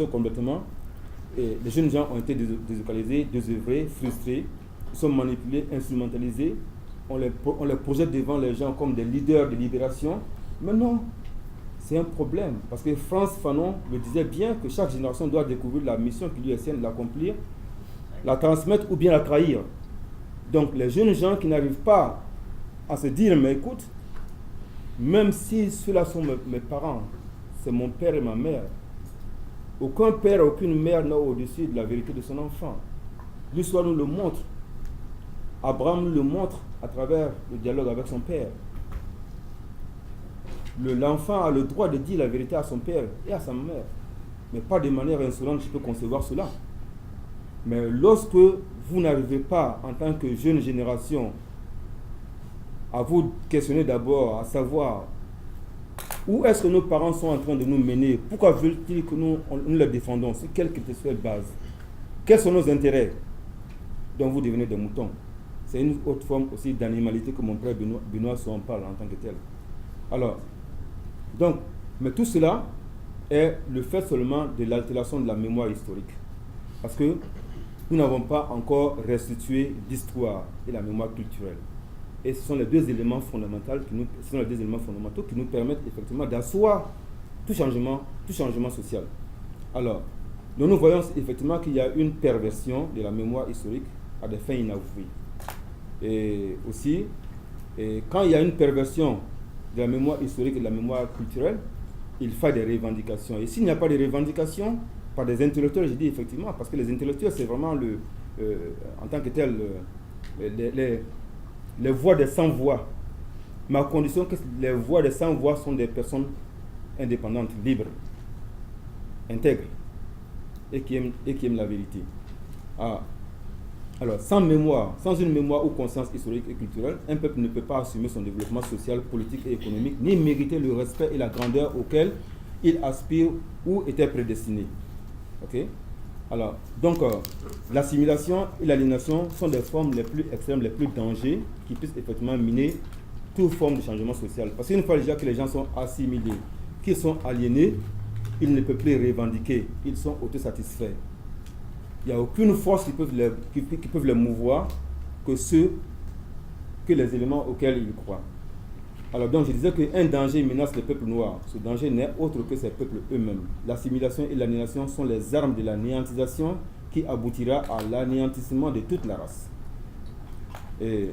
détruisons complètement. Et les jeunes gens ont été délocalisés, désœuvrés, frustrés, ils sont manipulés, instrumentalisés. On les projette devant les gens comme des leaders de libération. Mais non, c'est un problème. Parce que Frantz Fanon le disait bien que chaque génération doit découvrir la mission qui lui est sienne, l'accomplir, la transmettre ou bien la trahir. Donc les jeunes gens qui n'arrivent pas à se dire, mais écoute, même si ceux-là sont mes parents, c'est mon père et ma mère, aucun père, aucune mère n'a au-dessus de la vérité de son enfant. L'histoire nous le montre. Abraham nous le montre à travers le dialogue avec son père. L'enfant a le droit de dire la vérité à son père et à sa mère, mais pas de manière insolente, je peux concevoir cela. Mais lorsque vous n'arrivez pas, en tant que jeune génération, à vous questionner d'abord, à savoir où est-ce que nos parents sont en train de nous mener, pourquoi veulent-ils que nous les défendons, sur quelle que soit base, quels sont nos intérêts, donc vous devenez des moutons. C'est une autre forme aussi d'animalité que mon frère Benoît en parle en tant que tel. Alors, donc, mais tout cela est le fait seulement de l'altération de la mémoire historique. Parce que nous n'avons pas encore restitué l'histoire et la mémoire culturelle. Et ce sont les deux éléments fondamentaux qui nous permettent effectivement d'asseoir tout changement social. Alors, nous voyons effectivement qu'il y a une perversion de la mémoire historique à des fins inavouées. Et aussi, quand il y a une perversion de la mémoire historique et de la mémoire culturelle, il faut des revendications. Et s'il n'y a pas de revendications, par des intellectuels, je dis effectivement, parce que les intellectuels, c'est vraiment en tant que tel, les voix des sans-voix. Ma condition que les voix des sans-voix sont des personnes indépendantes, libres, intègres, et qui aiment la vérité. Alors, sans une mémoire ou conscience historique et culturelle, un peuple ne peut pas assumer son développement social, politique et économique, ni mériter le respect et la grandeur auxquels il aspire ou était prédestiné. Ok? Alors, donc, l'assimilation et l'aliénation sont des formes les plus extrêmes, les plus dangereuses, qui puissent effectivement miner toute forme de changement social. Parce qu'une fois déjà que les gens sont assimilés, qu'ils sont aliénés, ils ne peuvent plus revendiquer, ils sont autosatisfaits. Il n'y a aucune force qui peuvent les mouvoir que les éléments auxquels ils croient. Alors donc je disais qu'un danger menace les peuples noirs. Ce danger n'est autre que ces peuples eux-mêmes. L'assimilation et l'aliénation sont les armes de la néantisation qui aboutira à l'anéantissement de toute la race. Et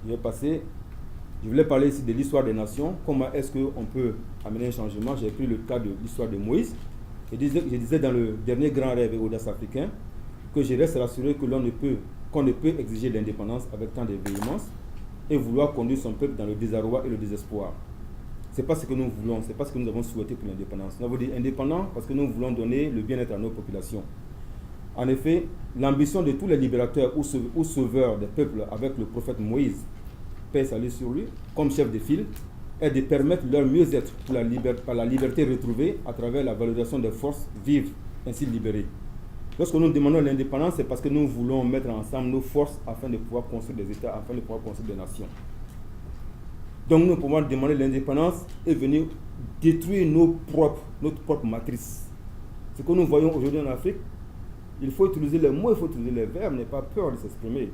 je voulais parler ici de l'histoire des nations. Comment est-ce qu'on peut amener un changement? J'ai pris le cas de l'histoire de Moïse. Je disais dans le dernier grand rêve et audace africain que je reste rassuré que qu'on ne peut exiger l'indépendance avec tant de véhémence et vouloir conduire son peuple dans le désarroi et le désespoir. Ce n'est pas ce que nous voulons, ce n'est pas ce que nous avons souhaité pour l'indépendance. Nous avons dit indépendant parce que nous voulons donner le bien-être à nos populations. En effet, l'ambition de tous les libérateurs ou sauveurs des peuples avec le prophète Moïse, paix et salut sur lui, comme chef de file, est de permettre leur mieux-être par la liberté retrouvée à travers la valorisation des forces vives, ainsi libérées. Lorsque nous demandons l'indépendance, c'est parce que nous voulons mettre ensemble nos forces afin de pouvoir construire des États, afin de pouvoir construire des nations. Donc nous pouvons demander l'indépendance et venir détruire notre propre matrice. Ce que nous voyons aujourd'hui en Afrique, il faut utiliser les mots, il faut utiliser les verbes, n'ayez pas peur de s'exprimer.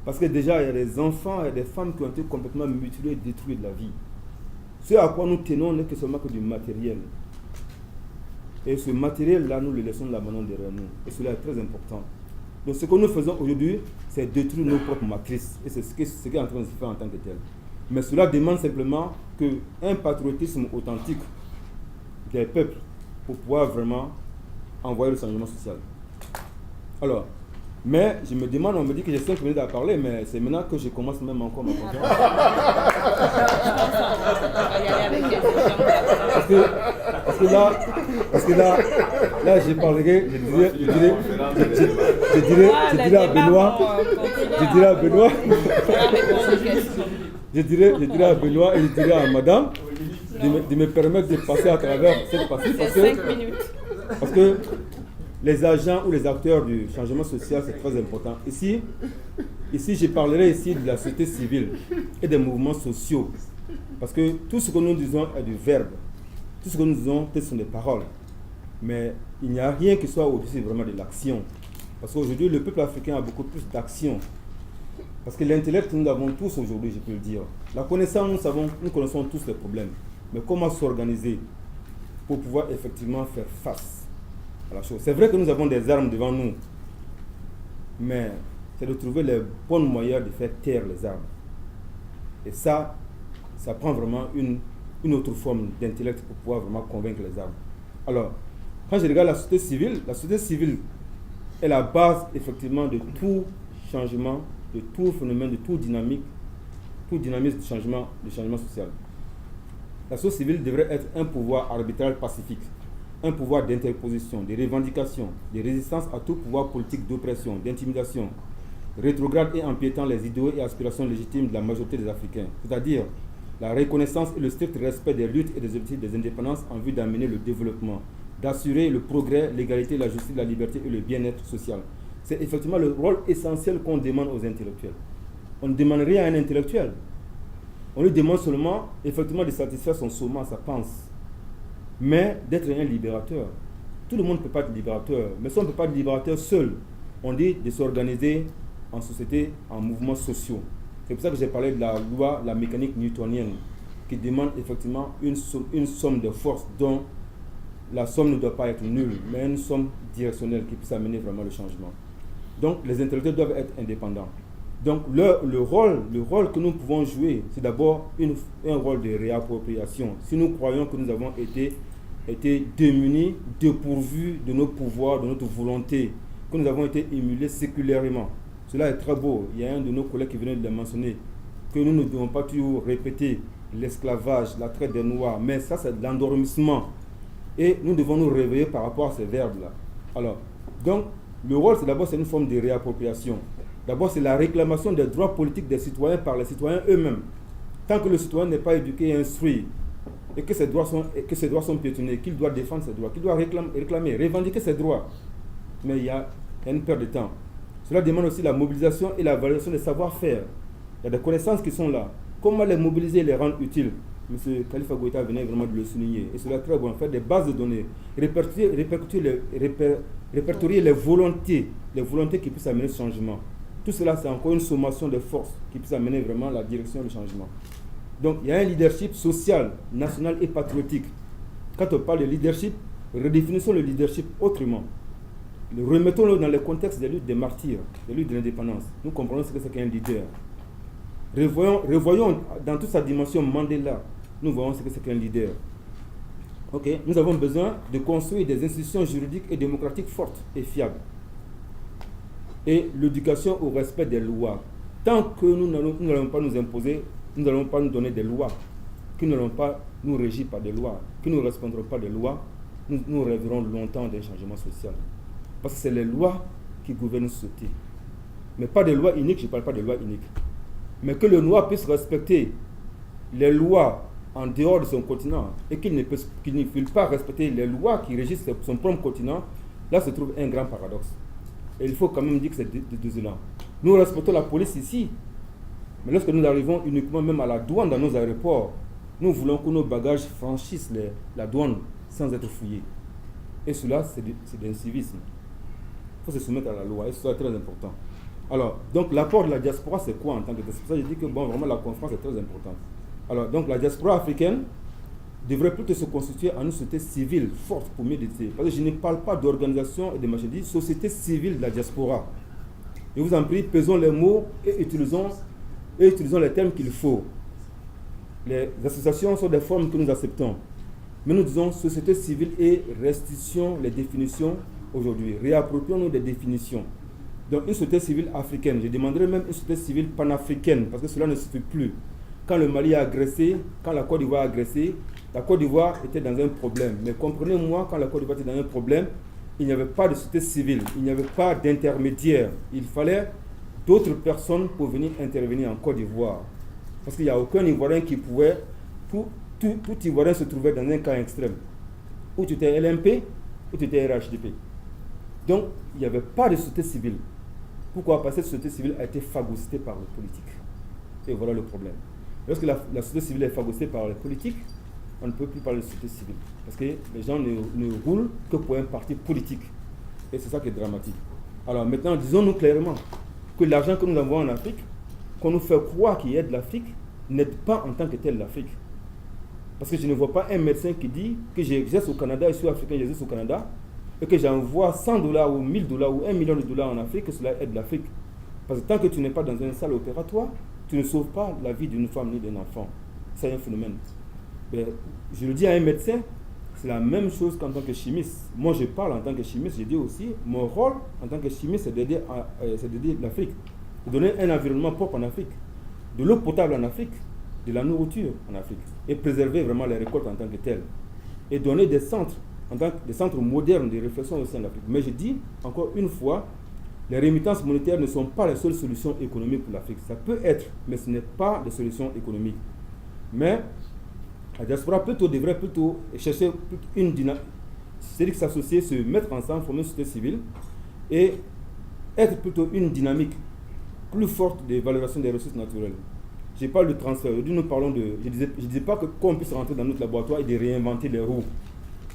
Parce que déjà, il y a des enfants et des femmes qui ont été complètement mutilés et détruits de la vie. Ce à quoi nous tenons n'est que seulement que du matériel. Et ce matériel-là, nous le laissons là maintenant derrière nous. Et cela est très important. Donc ce que nous faisons aujourd'hui, c'est détruire nos propres matrices. Et c'est ce qui est en train de se faire en tant que tel. Mais cela demande simplement qu'un patriotisme authentique des peuples pour pouvoir vraiment envoyer le changement social. Alors, mais je me demande, on me dit que j'ai 5 minutes à parler, mais c'est maintenant que je commence même encore ma conférence. Parce que là, je parlerai, je dirai à Benoît, je dirai à Benoît et je dirai à madame de me permettre de passer à travers cette partie parce que les agents ou les acteurs du changement social, c'est très important. Ici, je parlerai ici de la société civile et des mouvements sociaux. Parce que tout ce que nous disons est du verbe. Tout ce que nous disons, ce sont des paroles. Mais il n'y a rien qui soit au-dessus vraiment de l'action. Parce qu'aujourd'hui, le peuple africain a beaucoup plus d'action. Parce que l'intellect, nous l'avons tous aujourd'hui, je peux le dire. La connaissance, nous connaissons tous les problèmes. Mais comment s'organiser pour pouvoir effectivement faire face à la chose? C'est vrai que nous avons des armes devant nous, mais c'est de trouver les bons moyens de faire taire les armes. Et ça prend vraiment une autre forme d'intellect pour pouvoir vraiment convaincre les armes. Alors, quand je regarde la société civile est la base effectivement de tout changement, de tout phénomène, de tout dynamisme de changement social. La société civile devrait être un pouvoir arbitral pacifique, un pouvoir d'interposition, de revendication, de résistance à tout pouvoir politique d'oppression, d'intimidation, rétrograde et empiétant les idéaux et aspirations légitimes de la majorité des Africains, c'est-à-dire la reconnaissance et le strict respect des luttes et des objectifs des indépendances en vue d'amener le développement, d'assurer le progrès, l'égalité, la justice, la liberté et le bien-être social. C'est effectivement le rôle essentiel qu'on demande aux intellectuels. On ne demande rien à un intellectuel. On lui demande seulement, effectivement, de satisfaire son soma, sa pensée. Mais d'être un libérateur. Tout le monde ne peut pas être libérateur. Mais si on ne peut pas être libérateur seul, on dit de s'organiser en société, en mouvements sociaux. C'est pour ça que j'ai parlé de la loi, la mécanique newtonienne, qui demande effectivement une somme de force dont la somme ne doit pas être nulle, mais une somme directionnelle qui puisse amener vraiment le changement. Donc les intellectuels doivent être indépendants. Donc le rôle que nous pouvons jouer, c'est d'abord un rôle de réappropriation. Si nous croyons que nous avons été démunis, dépourvus de nos pouvoirs, de notre volonté, que nous avons été émulés séculairement, cela est très beau. Il y a un de nos collègues qui venait de le mentionner, que nous ne devons pas toujours répéter l'esclavage, la traite des Noirs, mais ça c'est de l'endormissement. Et nous devons nous réveiller par rapport à ces verbes-là. Alors, donc, le rôle, c'est une forme de réappropriation. D'abord, c'est la réclamation des droits politiques des citoyens par les citoyens eux-mêmes. Tant que le citoyen n'est pas éduqué et instruit, et que ses droits sont piétinés, qu'il doit défendre ses droits, qu'il doit réclamer, revendiquer ses droits. Mais il y a une perte de temps. Cela demande aussi la mobilisation et la valorisation des savoir-faire. Il y a des connaissances qui sont là. Comment les mobiliser et les rendre utiles? M. Khalifa Goïta venait vraiment de le souligner. Et cela est très bon. Faire des bases de données, répertorier les volontés qui puissent amener ce changement. Tout cela, c'est encore une sommation de forces qui puisse amener vraiment la direction du changement. Donc, il y a un leadership social, national et patriotique. Quand on parle de leadership, redéfinissons le leadership autrement. Remettons-le dans le contexte des luttes des martyrs, des luttes de l'indépendance. Nous comprenons ce que c'est qu'un leader. Revoyons dans toute sa dimension Mandela, nous voyons ce que c'est qu'un leader. Okay. Nous avons besoin de construire des institutions juridiques et démocratiques fortes et fiables. Et l'éducation au respect des lois. Tant que nous n'allons pas nous imposer, nous n'allons pas nous donner des lois, qui n'allons pas nous régir par des lois, qui ne respecteront pas des lois, nous rêverons longtemps d'un changement social. Parce que c'est les lois qui gouvernent une société. Mais pas des lois uniques, je ne parle pas de lois uniques. Mais que le noir puisse respecter les lois en dehors de son continent et qu'il ne puisse pas respecter les lois qui régissent son propre continent, là se trouve un grand paradoxe. Et il faut quand même dire que c'est désolant. Nous respectons la police ici, mais lorsque nous arrivons uniquement même à la douane dans nos aéroports, nous voulons que nos bagages franchissent la douane sans être fouillés. Et cela, c'est d'un civisme. Il faut se soumettre à la loi et ce est très important. Alors, donc l'apport de la diaspora, c'est quoi en tant que diaspora? Je dis que bon, vraiment la conférence est très importante. Alors, donc la diaspora africaine devrait plutôt se constituer en une société civile forte pour méditer. Parce que je ne parle pas d'organisation et de machin, je dis société civile de la diaspora. Je vous en prie, pesons les mots et utilisons les termes qu'il faut. Les associations sont des formes que nous acceptons. Mais nous disons société civile et restituons les définitions aujourd'hui. Réapproprions-nous des définitions. Donc une société civile africaine, je demanderais même une société civile panafricaine, parce que cela ne suffit plus. Quand le Mali a agressé, quand la Côte d'Ivoire a agressé, la Côte d'Ivoire était dans un problème. Mais comprenez-moi, quand la Côte d'Ivoire était dans un problème, il n'y avait pas de société civile, il n'y avait pas d'intermédiaire. Il fallait d'autres personnes pour venir intervenir en Côte d'Ivoire. Parce qu'il n'y a aucun Ivoirien qui pouvait, tout Ivoirien se trouvait dans un cas extrême. Ou tu étais LMP, ou tu étais RHDP. Donc, il n'y avait pas de société civile. Pourquoi? Parce que cette société civile a été phagocytée par les politiques. Et voilà le problème. Lorsque la société civile est phagocytée par les politiques, on ne peut plus parler de société civile. Parce que les gens ne roulent que pour un parti politique. Et c'est ça qui est dramatique. Alors maintenant, disons-nous clairement que l'argent que nous avons en Afrique, qu'on nous fait croire qu'il aide l'Afrique, n'aide pas en tant que tel l'Afrique. Parce que je ne vois pas un médecin qui dit que j'exerce au Canada, je suis africain, j'exerce au Canada, et que j'envoie 100 dollars ou 1000 dollars ou 1 million de dollars en Afrique, que cela aide l'Afrique. Parce que tant que tu n'es pas dans une salle opératoire, tu ne sauves pas la vie d'une femme ni d'un enfant. C'est un phénomène. Mais je le dis à un médecin, c'est la même chose qu'en tant que chimiste. Moi, je parle en tant que chimiste, je dis aussi, mon rôle en tant que chimiste, c'est d'aider l'Afrique, de donner un environnement propre en Afrique, de l'eau potable en Afrique, de la nourriture en Afrique, et préserver vraiment les récoltes en tant que telles, et donner des centres, des centres modernes de réflexion au sein de l'Afrique. Mais je dis, encore une fois, les remittances monétaires ne sont pas les seules solutions économiques pour l'Afrique. Ça peut être, mais ce n'est pas des solutions économiques. Mais la diaspora devrait plutôt chercher une dynamique, c'est-à-dire s'associer, se mettre ensemble, former une société civile et être plutôt une dynamique plus forte de valorisation des ressources naturelles. Je parle de transfert. Aujourd'hui, nous parlons de. Je ne disais pas qu'on puisse rentrer dans notre laboratoire et de réinventer les roues.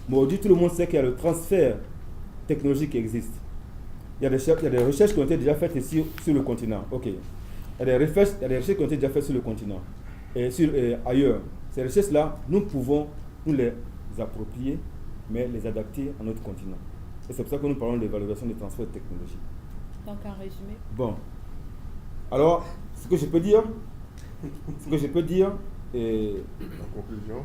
Mais aujourd'hui, tout le monde sait qu'il y a le transfert technologique qui existe. Il y a des recherches qui ont été déjà faites ici sur le continent. Ok. Il y a des recherches qui ont été déjà faites sur le continent et ailleurs. Ces recherches-là, nous pouvons nous les approprier, mais les adapter à notre continent. Et c'est pour ça que nous parlons de valorisation des transferts technologiques. Donc, en résumé. Bon. Alors, ce que je peux dire, en conclusion.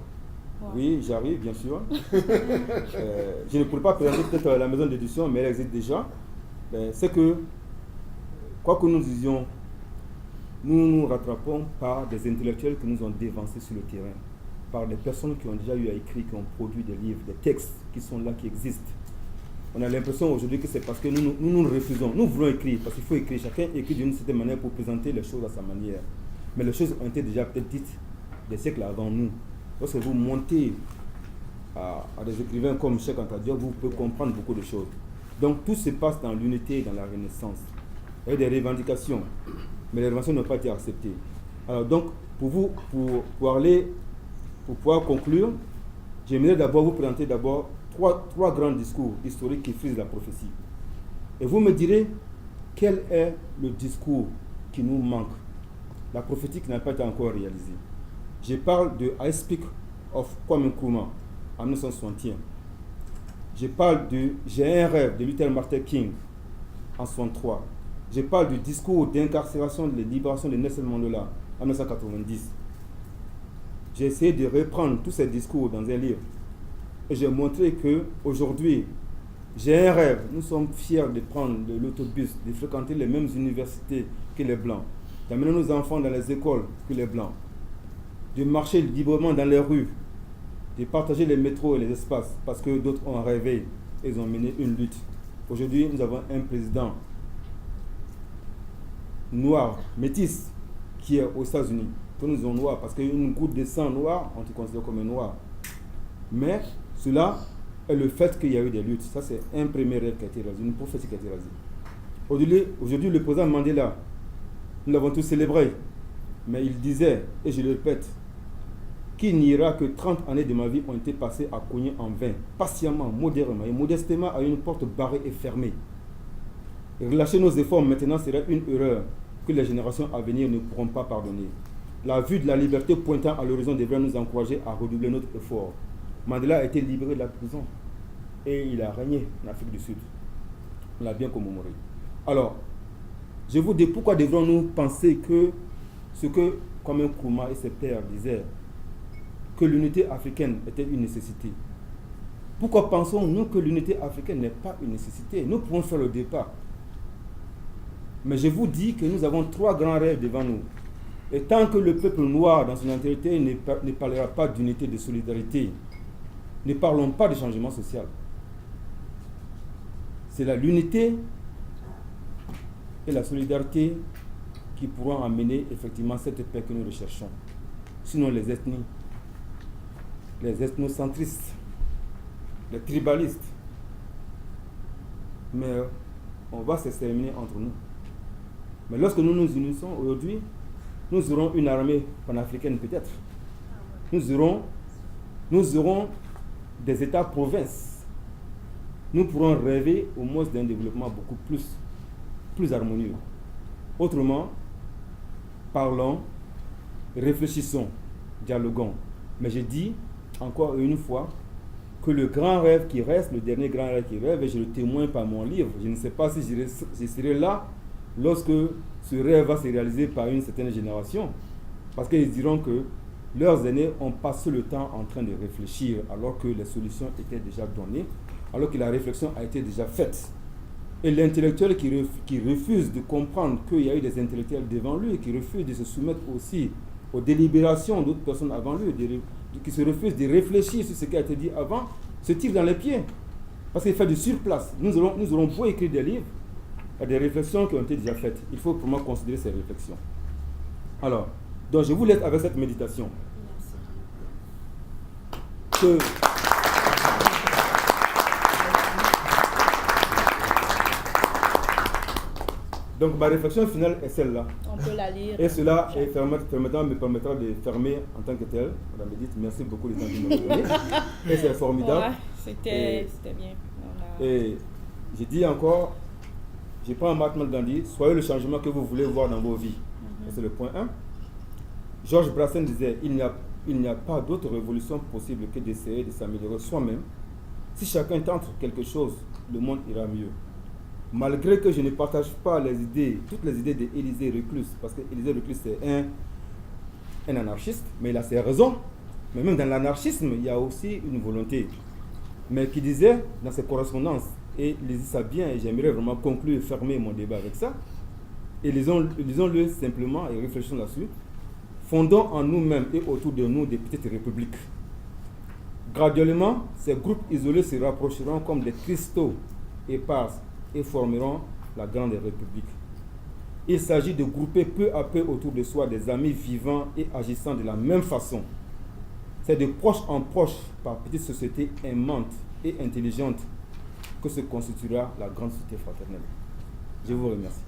Oui, j'arrive, bien sûr. Je ne pourrais pas présenter peut-être la maison d'édition, mais elle existe déjà. C'est que, quoi que nous disions, nous nous rattrapons par des intellectuels qui nous ont dévancés sur le terrain, par des personnes qui ont déjà eu à écrire, qui ont produit des livres, des textes qui sont là, qui existent. On a l'impression aujourd'hui que c'est parce que nous refusons. Nous voulons écrire, parce qu'il faut écrire. Chacun écrit d'une certaine manière pour présenter les choses à sa manière. Mais les choses ont été déjà peut-être dites des siècles avant nous. Lorsque vous montez à des écrivains comme Cheikh Anta Diop, vous pouvez comprendre beaucoup de choses. Donc tout se passe dans l'unité et dans la renaissance. Il y a des revendications, mais les revendications n'ont pas été acceptées. Alors donc, pour pouvoir conclure, j'aimerais d'abord vous présenter trois grands discours historiques qui frisent la prophétie. Et vous me direz quel est le discours qui nous manque, la prophétie qui n'a pas été encore réalisée. Je parle de I Speak of Kwame Nkrumah en 1961. Je parle de J'ai un rêve de Luther Martin King en 1963. Je parle du discours d'incarcération de libération de Nelson Mandela en 1990. J'ai essayé de reprendre tous ces discours dans un livre et j'ai montré qu'aujourd'hui, j'ai un rêve. Nous sommes fiers de prendre l'autobus, de fréquenter les mêmes universités que les Blancs, d'amener nos enfants dans les écoles que les Blancs, de marcher librement dans les rues, de partager les métros et les espaces parce que d'autres ont rêvé et ils ont mené une lutte. Aujourd'hui, nous avons un président noir, métis, qui est aux États-Unis. Que nous sommes noirs parce qu'une goutte de sang noir, on te considère comme un noir. Mais cela est le fait qu'il y a eu des luttes. Ça, c'est un premier rêve qui a été réalisé, une prophétie qui a été réalisée. Aujourd'hui, le président Mandela, nous l'avons tous célébré, mais il disait, et je le répète, qu'il n'y aura que 30 années de ma vie ont été passées à cogner en vain, patiemment, modérément et modestement à une porte barrée et fermée. Et relâcher nos efforts maintenant serait une erreur que les générations à venir ne pourront pas pardonner. La vue de la liberté pointant à l'horizon devrait nous encourager à redoubler notre effort. Mandela a été libéré de la prison et il a régné en Afrique du Sud. On l'a bien commémoré. Alors, je vous dis pourquoi devrons-nous penser que ce que Kwame Nkrumah et ses pairs disaient, que l'unité africaine était une nécessité. Pourquoi pensons-nous que l'unité africaine n'est pas une nécessité? Nous pouvons faire le départ. Mais je vous dis que nous avons trois grands rêves devant nous. Et tant que le peuple noir dans son entièreté ne parlera pas d'unité, de solidarité, ne parlons pas de changement social. C'est l'unité et la solidarité qui pourront amener effectivement cette paix que nous recherchons. Sinon les ethnies, les ethnocentristes, les tribalistes, mais on va s'exterminer entre nous. Mais lorsque nous nous unissons aujourd'hui, nous aurons une armée panafricaine peut-être. Nous nous aurons des États-provinces. Nous pourrons rêver au moins d'un développement beaucoup plus harmonieux. Autrement, parlons, réfléchissons, dialoguons. Mais je dis encore une fois que le grand rêve qui reste, le dernier grand rêve qui rêve, et je le témoigne par mon livre, je ne sais pas si je serai là lorsque ce rêve va se réaliser par une certaine génération, parce qu'ils diront que leurs aînés ont passé le temps en train de réfléchir alors que les solutions étaient déjà données, alors que la réflexion a été déjà faite. Et l'intellectuel qui refuse de comprendre qu'il y a eu des intellectuels devant lui, qui refuse de se soumettre aussi aux délibérations d'autres personnes avant lui, qui se refuse de réfléchir sur ce qui a été dit avant, se tire dans les pieds. Parce qu'il fait du surplace. Nous aurons beau écrire des livres, il y a des réflexions qui ont été déjà faites. Il faut vraiment considérer ces réflexions. Alors, donc je vous laisse avec cette méditation. Donc ma réflexion finale est celle-là. On peut la lire. Et cela me permettra de fermer en tant que tel. Madame Edith, merci beaucoup du temps que vous m'avez donné. Et c'est formidable. Ouais, c'était bien. Et je dis encore, je prends Mahatma Gandhi, soyez le changement que vous voulez voir dans vos vies. C'est le point 1. Georges Brassens disait, il n'y a pas d'autre révolution possible que d'essayer de s'améliorer soi-même. Si chacun tente quelque chose, le monde ira mieux. Malgré que je ne partage pas toutes les idées d'Élisée Reclus, parce qu'Élisée Reclus c'est un anarchiste, mais il a ses raisons. Mais même dans l'anarchisme, il y a aussi une volonté. Mais qui disait dans ses correspondances, et lisez ça bien, et j'aimerais vraiment conclure et fermer mon débat avec ça, et lisons-le simplement et réfléchissons là-dessus. Fondons en nous-mêmes et autour de nous des petites républiques. Graduellement, ces groupes isolés se rapprocheront comme des cristaux épars et formeront la grande république. Il s'agit de grouper peu à peu autour de soi des amis vivants et agissant de la même façon. C'est de proche en proche, par petites sociétés aimantes et intelligentes, que se constituera la grande société fraternelle. Je vous remercie.